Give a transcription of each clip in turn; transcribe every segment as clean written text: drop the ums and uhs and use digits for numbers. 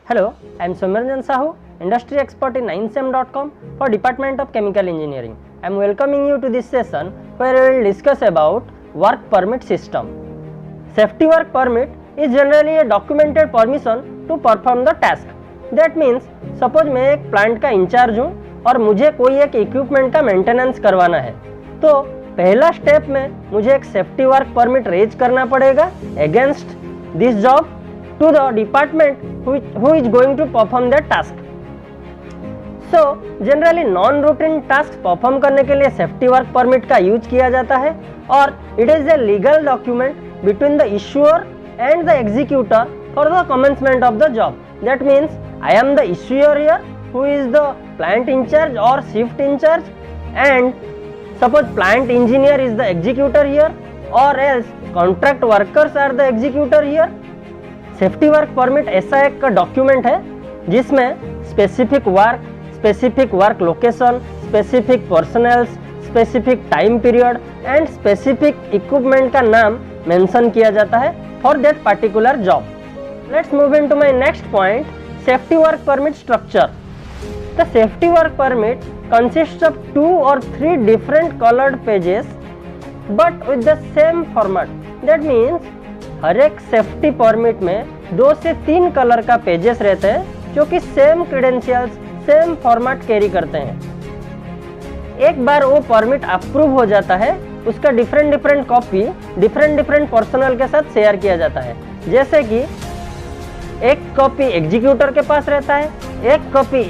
Hello, I am Soumyaranjan Sahu, industry expert in 9sem.com for Department of Chemical Engineering. I am welcoming you to this session where we will discuss about work permit system. Safety work permit is generally a documented permission to perform the task. That means suppose मैं एक plant का in charge हूँ और मुझे कोई एक equipment का maintenance करवाना है, तो पहला स्टेप में मुझे एक सेफ्टी वर्क परमिट रेज करना पड़ेगा against this job to the department who is going to perform that task. So generally non routine tasks perform करने के लिए सेफ्टी वर्क परमिट का यूज किया जाता है और it is a legal document between the issuer and the executor for the commencement of the job. That means I am the issuer here who is the plant in charge or shift in charge, and suppose plant engineer is the executor here or else contract workers are the executor here. Safety work permit ऐसा एक document है जिसमें specific work location, specific personnels, specific time period and specific equipment का नाम mention किया जाता है for that particular job. Let's move into my next point, safety work permit structure. The safety work permit consist of 2 or 3 different coloured pages but with the same format. That means हर एक safety permit में 2 से 3 colour का pages रहते हैं जो कि same credentials, same format carry करते हैं. एक बार वो परमिट अप्रूव हो जाता है, उसका डिफरेंट कॉपी डिफरेंट पर्सनल के साथ शेयर किया जाता है. जैसे कि एक कॉपी एग्जीक्यूटर के पास रहता है, एक कॉपी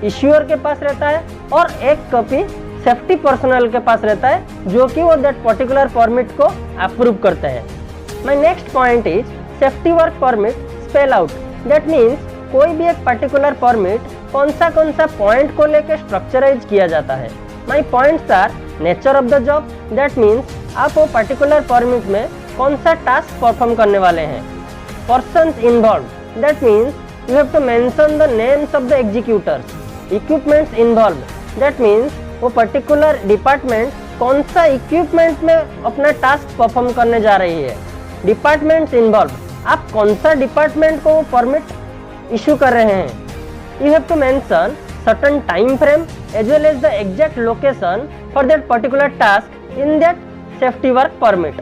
इश्यूअर के पास रहता है और एक कॉपी सेफ्टी पर्सनल के पास रहता है जो कि वो दैट पर्टिकुलर परमिट को अप्रूव करते हैं. My next point is safety work permit spell out. That means कोई भी एक particular permit कौन सा पॉइंट को लेकर स्ट्रक्चराइज किया जाता है. My points are nature of the job. That means आप वो particular permit में कौन सा टास्क परफॉर्म करने वाले हैं. Persons involved. That means you have to mention the names of the executors. Equipments involved. That means वो particular department कौन सा इक्विपमेंट में अपना टास्क परफॉर्म करने जा रही है. डिपार्टमेंट्स इन्वॉल्व, आप कौन सा डिपार्टमेंट को परमिट इशू कर रहे हैं. You have to mention certain time frame as well as the exact location for that particular task in that safety work permit.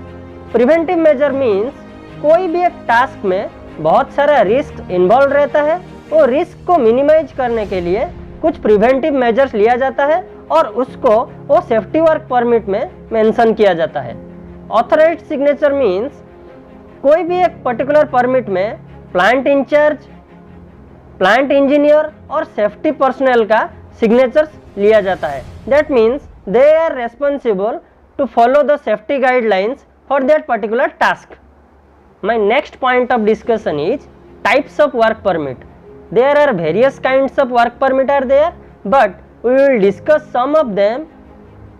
Preventive measure means कोई भी एक टास्क में बहुत सारा रिस्क इन्वॉल्व रहता है, वो रिस्क को मिनिमाइज करने के लिए कुछ प्रिवेंटिव मेजर्स लिया जाता है और उसको वो सेफ्टी वर्क परमिट में मेंशन किया जाता है. ऑथराइज्ड सिग्नेचर मीन्स कोई भी एक पर्टिकुलर परमिट में प्लांट इंचार्ज, प्लांट इंजीनियर और सेफ्टी पर्सनल का सिग्नेचर्स लिया जाता है. That means they are responsible to follow the safety guidelines for that particular task. My next point of discussion is types of work permit. There are various kinds of work permit are there, but we will discuss some of them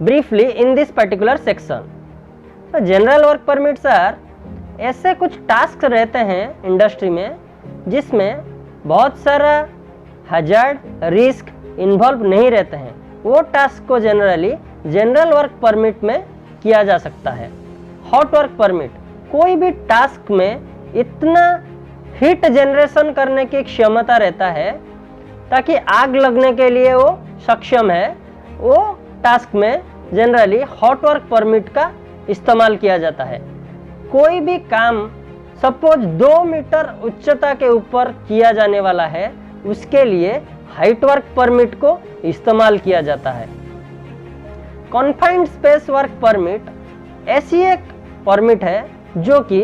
briefly in this particular section. General work permits are ऐसे कुछ task रहते हैं industry में जिसमें बहुत सारा hazard, risk involve नहीं रहते हैं. वो टास्क को जनरली जनरल वर्क परमिट में किया जा सकता है. हॉट वर्क परमिट, कोई भी टास्क में इतना हीट जनरेशन करने की क्षमता रहता है ताकि आग लगने के लिए वो सक्षम है, वो टास्क में जनरली हॉट वर्क परमिट का इस्तेमाल किया जाता है. कोई भी काम सपोज 2 मीटर उच्चता के ऊपर किया जाने वाला है, उसके लिए हाइट वर्क परमिट को इस्तेमाल किया जाता है. कॉन्फाइंड स्पेस वर्क परमिट ऐसी एक परमिट है जो कि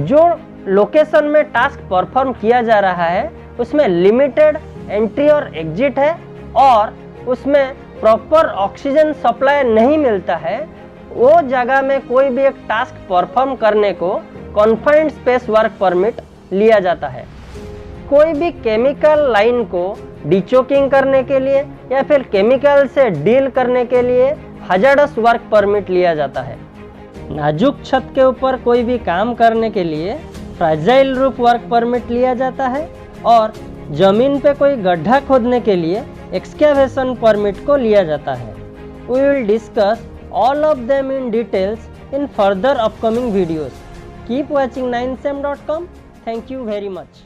जो लोकेशन में टास्क परफॉर्म किया जा रहा है उसमें लिमिटेड एंट्री और एग्जिट है और उसमें प्रॉपर ऑक्सीजन सप्लाई नहीं मिलता है. वो जगह में कोई भी एक टास्क परफॉर्म करने को कॉन्फाइंड स्पेस वर्क परमिट लिया जाता है. कोई भी केमिकल लाइन को डिचोकिंग करने के लिए या फिर केमिकल से डील करने के लिए हजार्डस वर्क परमिट लिया जाता है. नाजुक छत के ऊपर कोई भी काम करने के लिए फ्राजाइल रूफ वर्क परमिट लिया जाता है और जमीन पे कोई गड्ढा खोदने के लिए एक्सकेवेशन परमिट को लिया जाता है. We will discuss all of them in details in further upcoming videos. Keep watching 9sem.com. Thank you very much.